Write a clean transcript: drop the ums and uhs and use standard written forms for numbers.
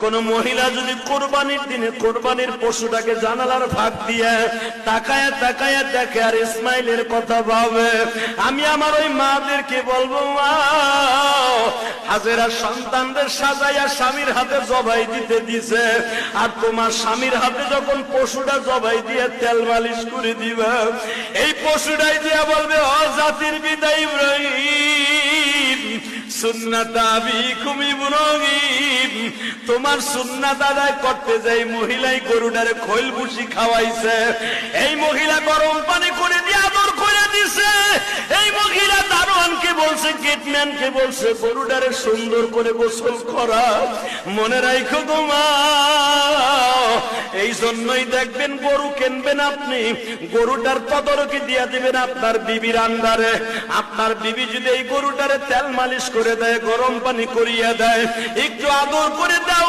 কোন মহিলা যদি কোরবানির দিনে কোরবানির পশুটাকে জানালার ভাগ দিয়ে তাকায়া তাকায়া দেখে আর ইসমাইলের কথা ভাবে, আমি আমার ওই মাদেরকে বলবো, মা হাজেরা সন্তানদের সাজাইয়া স্বামীর হাতে জবাই দিতে দিছে, আর তোমার স্বামীর হাতে যখন পশুটা জবাই দিয়ে তেল মালিশ করে দিবে, এই পশুটাই দিয়া বলবে, ও জাতির পিতা ইব্রাহিম, সুন্নাত আবিকুম ইব্রাহিম, তোমার সুন্নাত আদায় করতে যাই মহিলাই গরুটারে খৈল ভুসি খাওয়াইছে, এই মহিলা গরম পানি করে দিয়ে আদর করে দিছে, এই মহিলা দারোয়ানকে বলছে, গেটম্যানকে বলছে গরুটারে সুন্দর করে গোসল করা। মনে রাখো তোমার, এই জন্যই দেখবেন গরু কিনবেন আপনি, গরুটার তদারকি দিয়া দিবেন আপনার বিবির আন্ডারে। আপনার বিবি যদি এই গরুটারে তেল মালিশ করে দেয়, গরম পানি করিয়া দেয়, একটু আদর করে দাও,